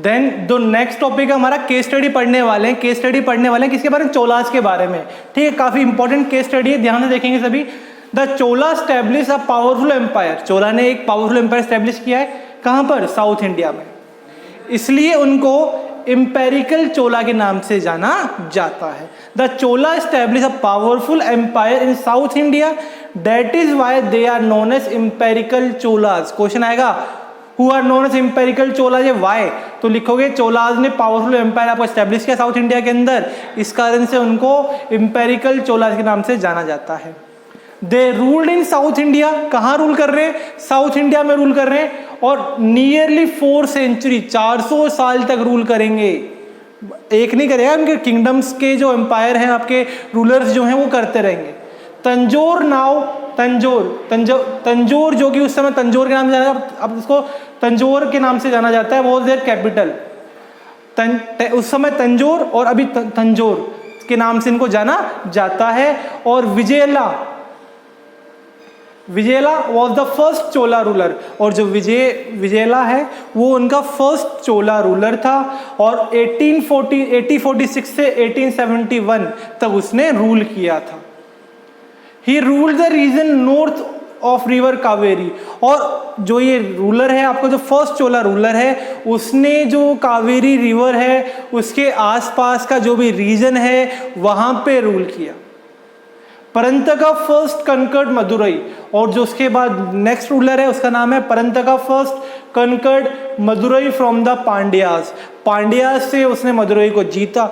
Then जो next topic है हमारा केस स्टडी पढ़ने वाले हैं। केस स्टडी पढ़ने वाले हैं किसके बारे में? चोलास के बारे में। ठीक है, काफी इंपॉर्टेंट केस स्टडी है, ध्यान से देखेंगे सभी। The Chola establish a powerful empire. Chola ने एक पावरफुल एम्पायर स्टैब्लिश किया है, कहां पर? साउथ इंडिया में। इसलिए उनको इंपेरिकल चोला के नाम से जाना जाता है। The Chola establish a powerful empire in south India, that is why they are known as imperial Cholas. Question आएगा who are known as imperial Cholas, ये वाई, तो लिखोगे चोलास ने पावरफुल एम्पायर आपको स्टैब्लिश किया साउथ इंडिया के अंदर, इस कारण से उनको इंपेरिकल चोलास के नाम से जाना जाता है। दे रूल्ड इन साउथ इंडिया, कहाँ रूल कर रहे हैं? साउथ इंडिया में रूल कर रहे हैं, और नियरली 4 सेंचुरी 400 साल तक रूल करेंगे। एक नहीं करेगा, उनके किंगडम्स के जो एम्पायर हैं, आपके रूलर्स जो हैं वो करते रहेंगे। तंजौर नाउ, तंजौर जो कि उस समय तंजौर के नाम से जाना, अब इसको तंजौर के नाम से जाना जाता है, वॉज देयर कैपिटल। उस समय तंजौर और अभी तंजौर के नाम से इनको जाना जाता है। और Vijayalaya was the first Chola ruler, और जो विजयला है वो उनका फर्स्ट चोला रूलर था, और 1846 से 1871 तक उसने रूल किया था। He ruled the region north of river Kaveri, और जो ये रूलर है आपका, जो फर्स्ट चोला रूलर है, उसने जो कावेरी रिवर है उसके आसपास का जो भी रीजन है वहां पे रूल किया। परंतका फर्स्ट कनकर्ड मदुरई, और जो उसके बाद नेक्स्ट रूलर है उसका नाम है Parantaka first conquered Madurai from the Pandyas. Pandyas से उसने मदुरई को जीता।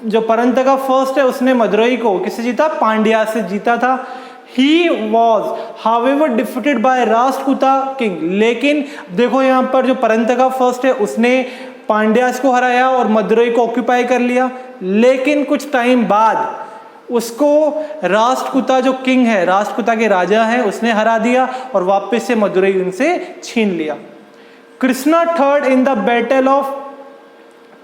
जो परंतका फर्स्ट है उसने मदुरई को किससे जीता? पांड्यास से जीता था। He was, however, defeated by Rashtrakuta king. लेकिन देखो यहाँ पर जो परंतका फर्स्ट है उसने पांड्यास को हराया और मदुरई को ऑक्यूपाई कर लिया, लेकिन कुछ टाइम बाद उसको राष्ट्रकूटा जो किंग है, राष्ट्रकूटा के राजा है, उसने हरा दिया और वापस से मदुरई उनसे छीन लिया। Krishna third in the battle of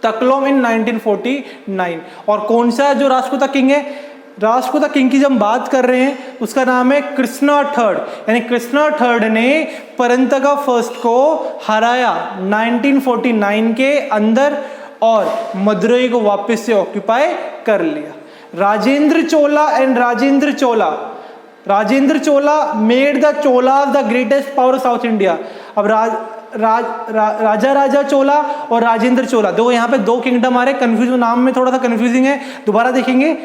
Takkolam in 1949। और कौन सा जो राष्ट्रकूटा किंग है? राष्ट्रकूटा किंग की जब हम बात कर रहे हैं उसका नाम है कृष्णा थर्ड, यानी कृष्णा थर्ड ने परंतका फर्स्ट को हराया 1949 के अंदर और मदुरई को वापस से ऑक्यूपाई कर लिया। Rajendra Chola and Rajendra Chola made the Chola the greatest power of south India. अब राजा चोला और राजेंद्र चोला, देखो यहाँ पे दो किंगडम आ रहे, कंफ्यूज, नाम में थोड़ा सा कंफ्यूजिंग है, दोबारा देखेंगे।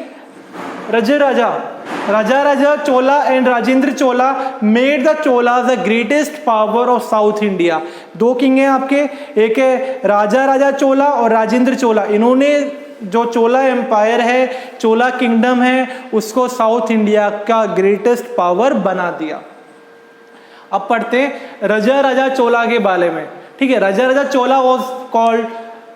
Raja Chola and Rajendra Chola made the Chola the greatest power of south India. दो किंग हैं आपके, एक है राजा चोला और राजेंद्र चोला। इन्होंने जो चोला एम्पायर है, चोला किंगडम है, उसको साउथ इंडिया का ग्रेटेस्ट पावर बना दिया। अब पढ़ते हैं राजा चोला के बारे में। ठीक है, Raja Chola was called,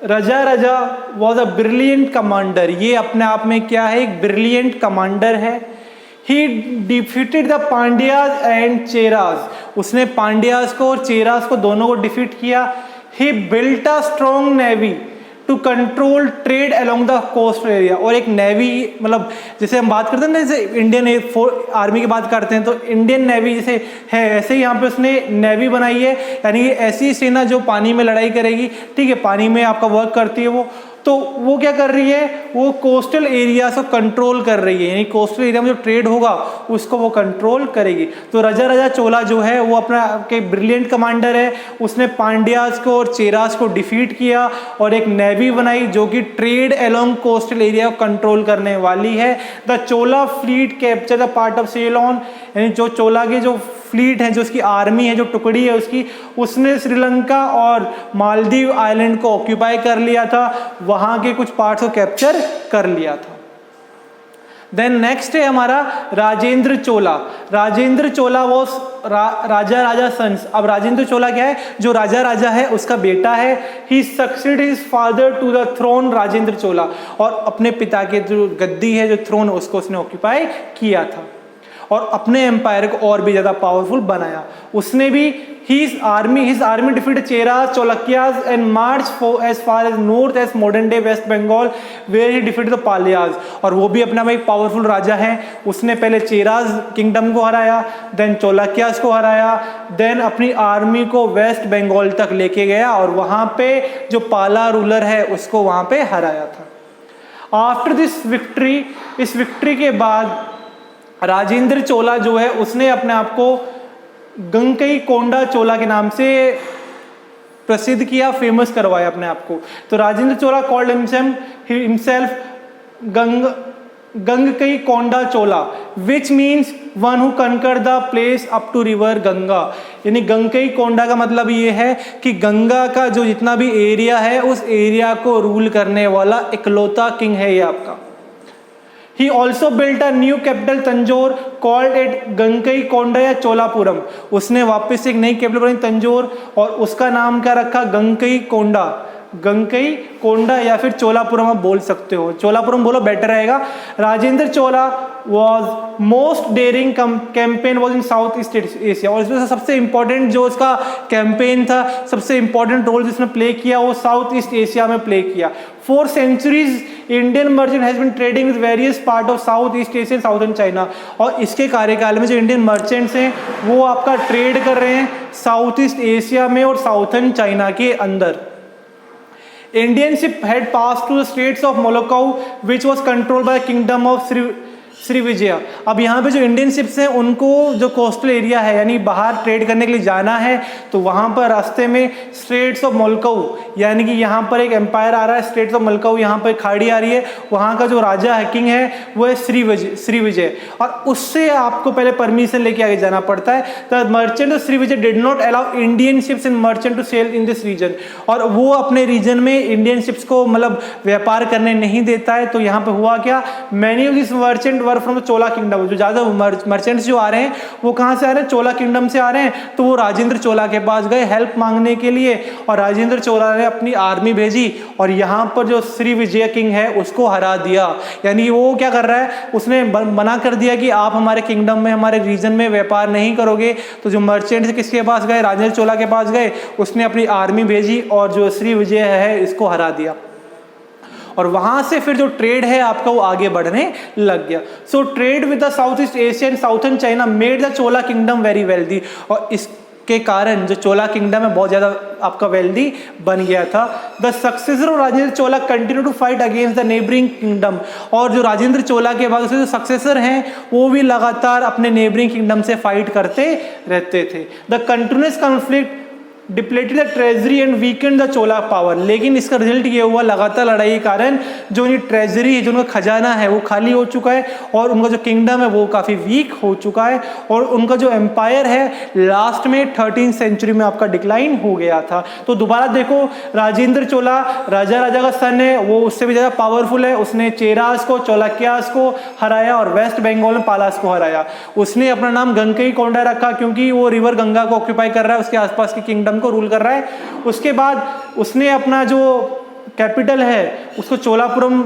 Raja was a brilliant commander. ये अपने आप में क्या है? एक ब्रिलियंट कमांडर है। ही defeated the Pandyas and Cheras. उसने पांड्यास को और चेरास को दोनों को डिफीट किया। He built a strong navy to control trade along the coast area. और एक नेवी, मतलब जैसे हम बात करते हैं ना, जैसे इंडियन आर्मी की बात करते हैं तो इंडियन नेवी जैसे है, ऐसे ही यहाँ पे उसने नेवी बनाई है, यानी कि ऐसी सेना जो पानी में लड़ाई करेगी। ठीक है, पानी में आपका वर्क करती है वो क्या कर रही है? वो कोस्टल एरिया को कंट्रोल कर रही है, यानी कोस्टल एरिया में जो ट्रेड होगा उसको वो कंट्रोल करेगी। तो राजा चोला जो है वो अपना के ब्रिलियंट कमांडर है, उसने पांड्यास को और चेरास को डिफीट किया और एक नेवी बनाई जो कि ट्रेड अलोंग कोस्टल एरिया को कंट्रोल करने वाली है। The Chola fleet capture the part of Ceylon, यानी जो चोला के जो फ्लीट है, जो उसकी आर्मी है, जो टुकड़ी है उसकी, उसने श्रीलंका और मालदीव आइलैंड को ऑक्यूपाई कर लिया था, वहां के कुछ पार्ट्स को कैप्चर कर लिया था। देन नेक्स्ट है हमारा राजेंद्र चोला वो राजा सन्स। अब राजेंद्र चोला क्या है? जो राजा है उसका बेटा है। He succeed his father to the throne Rajendra Chola, और अपने पिता के जो गद्दी है, जो थ्रोन, उसको उसने ऑक्यूपाई किया था और अपने एम्पायर को और भी ज्यादा पावरफुल बनाया। उसने भी his army defeated Cheras, Cholukyas and marched as far as north as modern day West Bengal where he defeated the Palyas। और वो भी अपना में एक पावरफुल राजा है, उसने पहले चेराज किंगडम को हराया, देन चोलक्यास को हराया, देन अपनी आर्मी को वेस्ट बंगाल तक लेके गया और वहाँ पे जो पाला रूलर है उसको वहाँ पे हराया था। आफ्टर दिस विक्ट्री, इस विक्ट्री के बाद राजेंद्र चोला जो है उसने अपने आप को गंगकई कोंडा चोला के नाम से प्रसिद्ध किया, फेमस करवाया अपने आप को। तो Rajendra Chola called himself Gangaikonda Chola which means one who conquer the place up to river Ganga. यानी गंगकई कोंडा का मतलब ये है कि गंगा का जो जितना भी एरिया है उस एरिया को रूल करने वाला इकलौता किंग है ये आपका। He also built a new capital Tanjore called it गंगकई कोंडा या चोलापुरम। उसने वापस एक नई कैपिटल बनाई तंजौर और उसका नाम क्या रखा, गंगकई कोंडा। गंगकई कोंडा या फिर चोलापुरम आप बोल सकते हो, चोलापुरम बोलो बेटर रहेगा। Rajendra Chola was most daring campaign was in south east Asia. और इसमें सबसे इंपॉर्टेंट जो उसका कैंपेन था, सबसे इंपॉर्टेंट रोल जिसने प्ले किया वो साउथ ईस्ट एशिया में प्ले किया। For centuries, Indian merchant has been trading with various part of South East Asia and Southern China। और इसके कार्यकाल में जो इंडियन मर्चेंट्स हैं वो आपका ट्रेड कर रहे हैं साउथ ईस्ट एशिया में और साउथर्न चाइना के अंदर। Indian ship had passed through the Straits of Malacca, which was controlled by the Kingdom of Sriwijaya. अब यहाँ पे जो इंडियन शिप्स हैं उनको जो कोस्टल एरिया है यानी बाहर ट्रेड करने के लिए जाना है तो वहाँ पर रास्ते में स्ट्रेट्स ऑफ मलकाऊ यानी कि यहाँ पर एक एम्पायर आ रहा है, स्ट्रेट्स ऑफ मलकाऊ यहाँ पर खाड़ी आ रही है, वहाँ का जो राजा है किंग है वो है श्रीविजय और उससे आपको पहले परमिशन लेके आगे जाना पड़ता है। The merchant of Srivijaya did not allow Indian ships and merchant to sail in this region. और वो अपने रीजन में इंडियन शिप्स को मतलब व्यापार करने नहीं देता है। तो यहाँ पे हुआ क्या, many of this merchant from the Chola kingdom. जो ज्यादा मर्चेंट्स जो आ रहे हैं वो कहाँ से आ रहे हैं, चोला किंगडम से आ रहे हैं। तो वो राजेंद्र चोला के पास गए हेल्प मांगने के लिए और राजेंद्र चोला ने अपनी आर्मी भेजी और यहाँ पर जो श्री विजय किंग है उसको हरा दिया। यानी वो क्या कर रहा है, उसने मना कर दिया कि आप हमारे किंगडम में हमारे रीजन में व्यापार नहीं करोगे। तो जो मर्चेंट्स किसके पास गए, राजेंद्र चोला के पास गए, उसने अपनी आर्मी भेजी और जो श्री विजय है इसको हरा दिया और वहां से फिर जो ट्रेड है आपका वो आगे बढ़ने लग गया। So trade with the south east Asia and southern China made the Chola kingdom very wealthy. और इसके कारण जो चोला किंगडम है बहुत ज्यादा आपका वेल्दी बन गया था। The successor of Rajendra Chola continue to fight against the neighbouring kingdom. और जो राजेंद्र चोला के बाद उसके जो सक्सेसर हैं वो भी लगातार अपने नेबरिंग किंगडम से फाइट करते रहते थे। The continuous conflict depleted the treasury and Weeknd the Chola power. लेकिन इसका रिजल्ट ये हुआ लगातार लड़ाई के कारण जो ये ट्रेजरी है, जो उनका खजाना है वो खाली हो चुका है और उनका जो किंगडम है वो काफ़ी वीक हो चुका है और उनका जो एम्पायर है लास्ट में 13th सेंचुरी में आपका डिक्लाइन हो गया था। तो दोबारा देखो, राजेंद्र चोला राजा का सन है, वो उससे भी ज़्यादा पावरफुल है। उसने चेरास को, चोलक्यास को हराया और वेस्ट बंगाल में पालास को हराया। उसने अपना नाम गंगकई कोंडा रखा क्योंकि वो रिवर गंगा को ऑक्यूपाई कर रहा है, उसके आसपास के किंगडम को रूल कर रहा है। उसके बाद उसने अपना जो कैपिटल है उसको चोलापुरम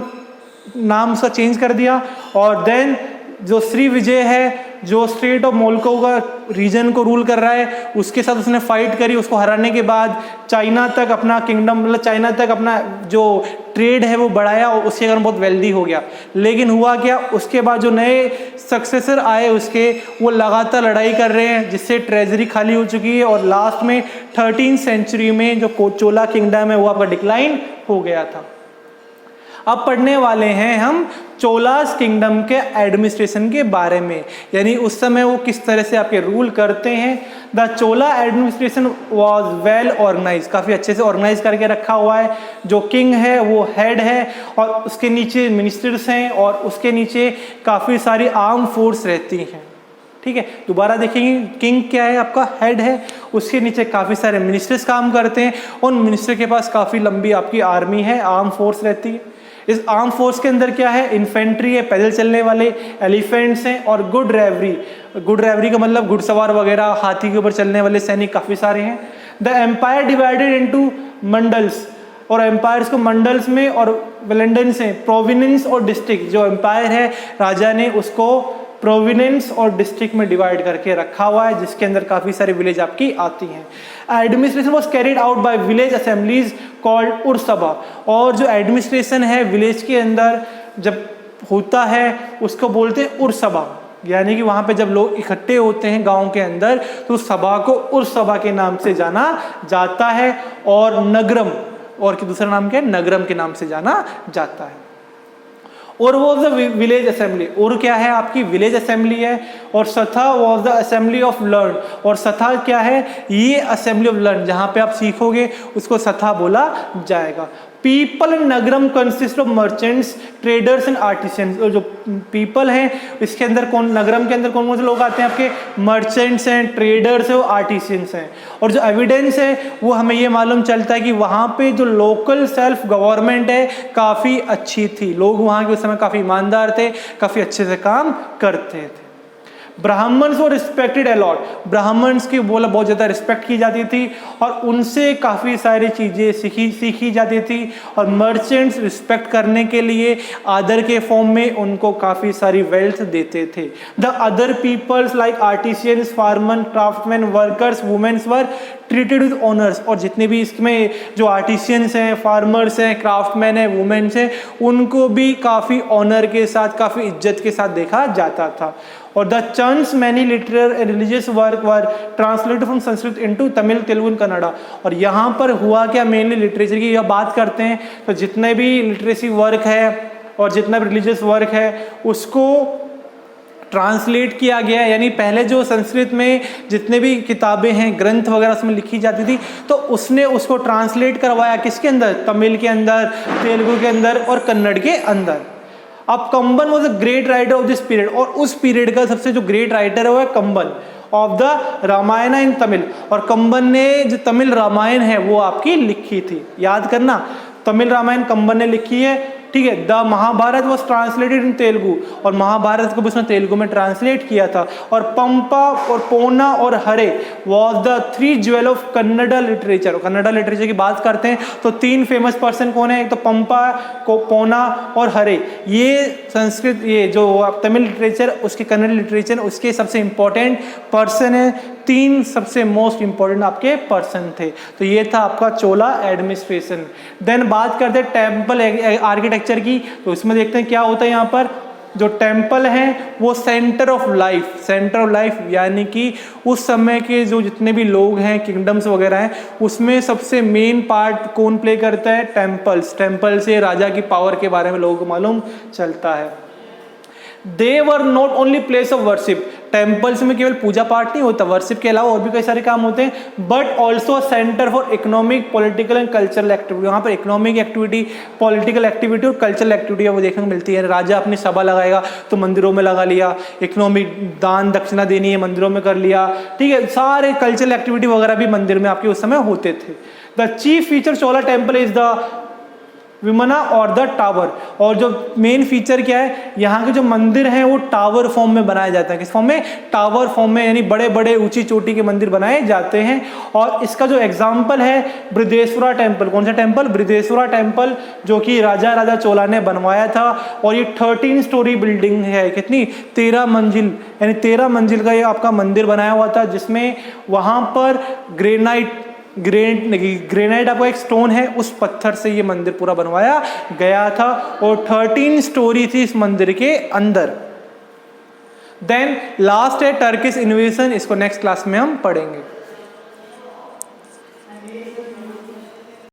नाम उसका चेंज कर दिया और देन जो श्री विजय है जो स्ट्रेट ऑफ मोलको का रीजन को रूल कर रहा है उसके साथ उसने फाइट करी। उसको हराने के बाद चाइना तक अपना किंगडम मतलब चाइना तक अपना जो ट्रेड है वो बढ़ाया और उसके कारण बहुत वेल्दी हो गया। लेकिन हुआ क्या, उसके बाद जो नए सक्सेसर आए उसके वो लगातार लड़ाई कर रहे हैं जिससे ट्रेजरी खाली हो चुकी है और लास्ट में 13th सेंचुरी में जो चोला किंगडम है वो आपका डिक्लाइन हो गया था। अब पढ़ने वाले हैं हम चोलास किंगडम के एडमिनिस्ट्रेशन के बारे में, यानी उस समय वो किस तरह से आपके रूल करते हैं। The Chola administration was well organise, काफ़ी अच्छे से ऑर्गेनाइज करके रखा हुआ है। जो किंग है वो हेड है और उसके नीचे मिनिस्टर्स हैं और उसके नीचे काफ़ी सारी आर्म फोर्स रहती हैं। ठीक है, दोबारा देखेंगे, किंग क्या है आपका, हेड है, उसके नीचे काफ़ी सारे मिनिस्टर्स काम करते हैं। उन मिनिस्टर के पास काफ़ी लंबी आपकी आर्मी है, आर्म फोर्स रहती है। इस आर्म फोर्स के अंदर क्या है, इन्फेंट्री है, पैदल चलने वाले, एलिफेंट्स हैं और गुड रेवरी का मतलब घुड़सवार वगैरह, हाथी के ऊपर चलने वाले सैनिक काफ़ी सारे हैं। The empire divided into mandals, और एम्पायर्स को मंडल्स में और वेलेंडन्स हैं, प्रोविनेंस और डिस्ट्रिक्ट। जो एम्पायर है राजा ने उसको प्रोविनेंस और डिस्ट्रिक्ट में डिवाइड करके रखा हुआ है, जिसके अंदर काफ़ी सारी विलेज आपकी आती हैं। Administration was carried out by village assemblies called Ursabha, और जो एडमिनिस्ट्रेशन है विलेज के अंदर जब होता है उसको बोलते हैं उर्सभा, यानी कि वहाँ पे जब लोग इकट्ठे होते हैं गांव के अंदर तो उस सभा को उर्सभा के नाम से जाना जाता है, और नगरम, और दूसरा नाम क्या है, नगरम के नाम से जाना जाता है। और वॉज द विलेज असेंबली, और क्या है आपकी विलेज असेंबली है, और Sabha was the assembly of learn, और सथा क्या है, ये असेंबली ऑफ लर्न जहाँ पे आप सीखोगे उसको सथा बोला जाएगा। People in Nagaram consist of merchants, traders and artisans, और जो पीपल हैं इसके अंदर कौन, नगरम के अंदर कौन कौन से लोग आते हैं आपके, मर्चेंट्स हैं, ट्रेडर्स हैं, आर्टिसंस हैं। और जो एविडेंस है वो हमें ये मालूम चलता है कि वहाँ पे जो लोकल सेल्फ गवर्नमेंट है काफ़ी अच्छी थी, लोग वहाँ के उस समय काफ़ी ईमानदार थे, काफ़ी अच्छे से काम करते थे। ब्राह्मण्स वो रिस्पेक्टेड अलॉट, ब्राह्मण्स की बोला बहुत ज़्यादा रिस्पेक्ट की जाती थी और उनसे काफ़ी सारी चीज़ें सीखी जाती थी, और मर्चेंट्स रिस्पेक्ट करने के लिए आदर के फॉर्म में उनको काफ़ी सारी वेल्थ देते थे। The other peoples like artisans, farmer, craftsman, workers, womens were treated with honours, और जितने भी इसमें जो आर्टिसियंस हैं, फार्मर्स हैं, क्राफ्टमैन हैं, वुमेन्स हैं, उनको भी काफ़ी ऑनर के साथ, काफ़ी इज्जत के साथ देखा जाता था। और the chance many literary and religious work were translated from Sanskrit into Tamil, Telugu and Kannada. और यहाँ पर हुआ क्या, मेनली लिटरेचर की जब बात करते हैं तो जितने भी लिटरेसी वर्क है और जितना भी रिलीजियस वर्क है उसको ट्रांसलेट किया गया, यानी पहले जो संस्कृत में जितने भी किताबें हैं, ग्रंथ वगैरह उसमें लिखी जाती थी, तो उसने उसको ट्रांसलेट करवाया किसके अंदर, तमिल के अंदर, तेलुगु के अंदर और कन्नड़ के अंदर। अब Kamban was a great writer of this period, और उस पीरियड का सबसे जो ग्रेट राइटर है वो है कंबन ऑफ द रामायण इन तमिल, और कंबन ने जो तमिल रामायण है वो आपकी लिखी थी, याद करना, तमिल रामायण कंबन ने लिखी है, ठीक है। The Mahabharata was translated in Telugu, और महाभारत को भी उसने तेलुगु में ट्रांसलेट किया था। और पंपा और पोना और हरे was the three jewel of Kannada literature. Kannada literature की बात करते हैं तो तीन फेमस पर्सन कौन है, एक तो पंपा, को पोना और हरे, ये संस्कृत, ये जो तमिल लिटरेचर उसके कन्नड़ लिटरेचर उसके सबसे इंपॉर्टेंट पर्सन है, तीन सबसे मोस्ट इंपॉर्टेंट आपके पर्सन थे। तो ये था आपका चोला एडमिनिस्ट्रेशन। देन बात करते हैं टेम्पल आर्किटेक्चर की, तो इसमें देखते हैं क्या होता है। यहाँ पर जो टेम्पल हैं वो centre of life, centre of life यानी कि उस समय के जो जितने भी लोग हैं, किंगडम्स वगैरह हैं, उसमें सबसे मेन पार्ट कौन प्ले करता है, टेम्पल्स। टेम्पल से राजा की पावर के बारे में लोगों को मालूम चलता है। They were not only place of worship, temples में केवल पूजा पाठ नहीं होता, वर्शिप के अलावा और भी कई सारे काम होते हैं, but also centre for economic, political and cultural activity. यहाँ पर इकोनॉमिक एक्टिविटी, पॉलिटिकल एक्टिविटी और कल्चरल एक्टिविटी वो देखने को मिलती है। राजा अपनी सभा लगाएगा तो मंदिरों में लगा लिया, इकोनॉमिक दान दक्षिणा देनी है मंदिरों में कर लिया, ठीक है, सारे कल्चरल एक्टिविटी वगैरह भी मंदिर में आपके उस समय होते थे। The chief feature Chola temple is the vimana और द टावर, और जो मेन फीचर क्या है, यहाँ के जो मंदिर हैं वो टावर फॉर्म में बनाए जाते हैं। किस फॉर्म में, टावर फॉर्म में, यानी बड़े बड़े ऊंची चोटी के मंदिर बनाए जाते हैं। और इसका जो एग्जाम्पल है बृहदेश्वरा टेम्पल, कौन सा टेम्पल, बृहदेश्वरा टेम्पल, जो कि राजा चोला ने बनवाया था। और ये 13 स्टोरी बिल्डिंग है, कितनी, 13 मंजिल, यानी 13 मंजिल का ये आपका मंदिर बनाया हुआ था, जिसमें वहाँ पर ग्रेनाइट आपका एक स्टोन है, उस पत्थर से ये मंदिर पूरा बनवाया गया था, और 13 स्टोरी थी इस मंदिर के अंदर। देन लास्ट है टर्किश इन्वेजन, इसको नेक्स्ट क्लास में हम पढ़ेंगे।